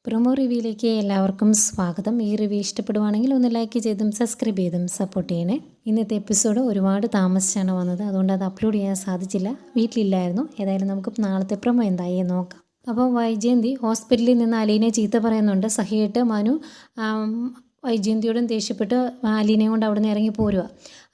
Promo റിവ്യൂയിലേക്ക് എല്ലാവർക്കും സ്വാഗതം. ഈ റിവ്യൂ ഇഷ്ടപ്പെടുവാണെങ്കിൽ ഒന്ന് ലൈക്ക് ചെയ്തും സബ്സ്ക്രൈബ് ചെയ്തും സപ്പോർട്ട് ചെയ്യണേ. ഇന്നത്തെ എപ്പിസോഡ് ഒരുപാട് താമസിച്ചാണ് വന്നത്, അതുകൊണ്ട് അത് അപ്ലോഡ് ചെയ്യാൻ സാധിച്ചില്ല, വീട്ടിലില്ലായിരുന്നു. ഏതായാലും നമുക്ക് നാളത്തെ പ്രൊമോ എന്തായി നോക്കാം. അപ്പോൾ വൈജയന്തി ഹോസ്പിറ്റലിൽ നിന്ന് അലീനെ ചീത്ത പറയുന്നുണ്ട്. സഹിയിട്ട് മനു വൈജയന്തിയോടും ദേഷ്യപ്പെട്ട് അലീനയും കൊണ്ട് അവിടെ നിന്ന് ഇറങ്ങി പോരുക.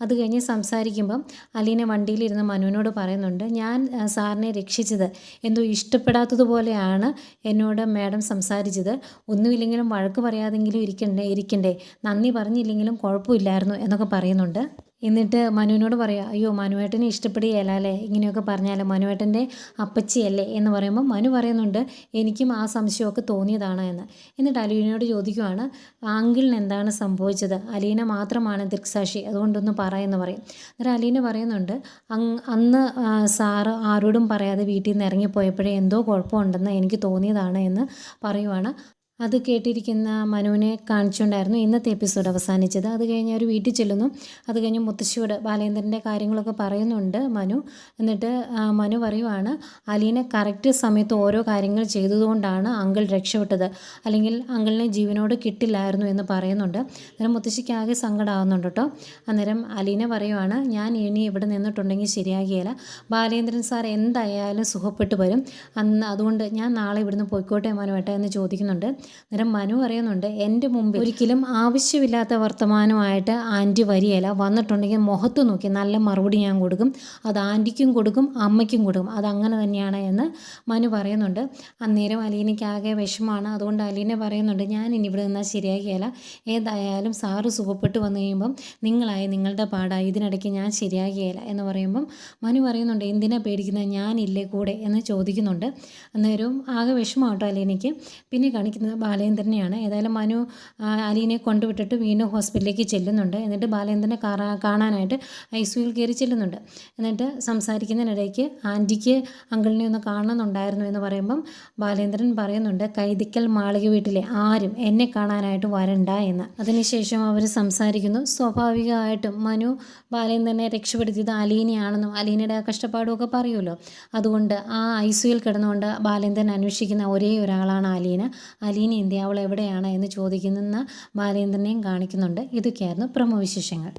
അത് കഴിഞ്ഞ് സംസാരിക്കുമ്പം അലീന വണ്ടിയിലിരുന്ന് മനുവിനോട് പറയുന്നുണ്ട്, ഞാൻ സാറിനെ രക്ഷിച്ചത് എന്തോ ഇഷ്ടപ്പെടാത്തതുപോലെയാണ് എന്നോട് മാഡം സംസാരിച്ചത്. ഒന്നുമില്ലെങ്കിലും വഴക്ക് പറയാതെങ്കിലും ഇരിക്കണ്ടേ, നന്ദി പറഞ്ഞില്ലെങ്കിലും കുഴപ്പമില്ലായിരുന്നു എന്നൊക്കെ പറയുന്നുണ്ട്. എന്നിട്ട് മനുവിനോട് പറയാം, അയ്യോ മനുവേട്ടനെ ഇഷ്ടപ്പെടുകയല്ല അല്ലേ, ഇങ്ങനെയൊക്കെ പറഞ്ഞാൽ മനുവേട്ടൻ്റെ അപ്പച്ചിയല്ലേ എന്ന് പറയുമ്പോൾ മനു പറയുന്നുണ്ട്, എനിക്കും ആ സംശയമൊക്കെ തോന്നിയതാണ് എന്ന്. എന്നിട്ട് അലീനയോട് ചോദിക്കുവാണ്, അങ്കിളിന് എന്താണ് സംഭവിച്ചത്, അലീന മാത്രമാണ് ദൃക്സാക്ഷി, അതുകൊണ്ടൊന്ന് പറയുമെന്ന് പറയും. എന്നിട്ട് അലീന പറയുന്നുണ്ട്, അന്ന് സാറ് ആരോടും പറയാതെ വീട്ടിൽ നിന്ന് ഇറങ്ങിപ്പോയപ്പോഴേ എന്തോ കുഴപ്പമുണ്ടെന്ന് എനിക്ക് തോന്നിയതാണ് എന്ന് പറയുവാണ്. അത് കേട്ടിരിക്കുന്ന മനുവിനെ കാണിച്ചുകൊണ്ടായിരുന്നു ഇന്നത്തെ എപ്പിസോഡ് അവസാനിച്ചത്. അത് കഴിഞ്ഞ് അവർ വീട്ടിൽ ചെല്ലുന്നു. അത് കഴിഞ്ഞ് മുത്തശ്ശിയോട് ബാലേന്ദ്രൻ്റെ കാര്യങ്ങളൊക്കെ പറയുന്നുണ്ട് മനു. എന്നിട്ട് മനു പറയുവാണ്, അലീന കറക്റ്റ് സമയത്ത് ഓരോ കാര്യങ്ങൾ ചെയ്തതുകൊണ്ടാണ് അങ്കിൾ രക്ഷപ്പെട്ടത്, അല്ലെങ്കിൽ അങ്കിളിനെ ജീവനോട് കിട്ടില്ലായിരുന്നു എന്ന് പറയുന്നുണ്ട്. അന്നേരം മുത്തശ്ശിക്ക് ആകെ സങ്കടമാകുന്നുണ്ട് കേട്ടോ. അന്നേരം അലീന പറയുവാണ്, ഞാൻ ഇനി ഇവിടെ നിന്നിട്ടുണ്ടെങ്കിൽ ശരിയാകിയല്ല, ബാലേന്ദ്രൻ സാർ എന്തായാലും സുഖപ്പെട്ട് വരും, അതുകൊണ്ട് ഞാൻ നാളെ ഇവിടുന്ന് പോയിക്കോട്ടെ മനുവേട്ട എന്ന് ചോദിക്കുന്നുണ്ട്. അന്നേരം മനു പറയുന്നുണ്ട്, എൻ്റെ മുമ്പിൽ ഒരിക്കലും ആവശ്യമില്ലാത്ത വർത്തമാനമായിട്ട് ആൻറ്റി വരികയില്ല, വന്നിട്ടുണ്ടെങ്കിൽ മുഖത്ത് നോക്കി നല്ല മറുപടി ഞാൻ കൊടുക്കും, അത് ആൻറ്റിക്കും കൊടുക്കും അമ്മയ്ക്കും കൊടുക്കും, അതങ്ങനെ തന്നെയാണ് എന്ന് മനു പറയുന്നുണ്ട്. അന്നേരം അലീനയ്ക്ക് ആകെ വിഷമമാണ്. അതുകൊണ്ട് അലീന പറയുന്നുണ്ട്, ഞാൻ ഇനി ഇവിടെ നിന്നാൽ ശരിയാകിയല്ല, ഏതായാലും സാറ് സുഖപ്പെട്ട് വന്നു കഴിയുമ്പം നിങ്ങളുടെ പാടായി, ഇതിനിടയ്ക്ക് ഞാൻ ശരിയാകിയല്ല എന്ന് പറയുമ്പം മനു പറയുന്നുണ്ട്, എന്തിനാ പേടിക്കുന്നത്, ഞാനില്ലേ കൂടെ എന്ന് ചോദിക്കുന്നുണ്ട്. അന്നേരവും ആകെ വിഷമമാട്ടോ അലീനയ്ക്ക്. പിന്നെ കാണിക്കുന്നത് ബാലേന്ദ്രനെയാണ്. ഏതായാലും മനു അലീനെ കൊണ്ടുവിട്ടിട്ട് വീണ്ടും ഹോസ്പിറ്റലിലേക്ക് ചെല്ലുന്നുണ്ട്. എന്നിട്ട് ബാലേന്ദ്രനെ കാണാനായിട്ട് ഐസിയുവിൽ കയറി ചെല്ലുന്നുണ്ട്. എന്നിട്ട് സംസാരിക്കുന്നതിനിടയ്ക്ക് ആൻറ്റിക്ക് അങ്കിളിനെ ഒന്ന് കാണണമെന്നുണ്ടായിരുന്നു എന്ന് പറയുമ്പം ബാലേന്ദ്രൻ പറയുന്നുണ്ട്, കൈതിക്കൽ മാളിക വീട്ടിലെ ആരും എന്നെ കാണാനായിട്ട് വരണ്ട എന്ന്. അതിനുശേഷം അവർ സംസാരിക്കുന്നു. സ്വാഭാവികമായിട്ടും മനു ബാലേന്ദ്രനെ രക്ഷപ്പെടുത്തിയത് അലീനയാണെന്നും അലീനയുടെ ആ കഷ്ടപ്പാടും ഒക്കെ പറയുമല്ലോ. അതുകൊണ്ട് ആ ഐസിയുവിൽ കിടന്നുകൊണ്ട് ബാലേന്ദ്രൻ അന്വേഷിക്കുന്ന ഒരേ ഒരാളാണ് അലീന. അലീന എന്തിയ, അവൾ എവിടെയാണ് എന്ന് ചോദിക്കുന്ന ബാലേന്ദ്രനെയും കാണിക്കുന്നുണ്ട്. ഇതൊക്കെയായിരുന്നു പ്രൊമോ വിശേഷങ്ങൾ.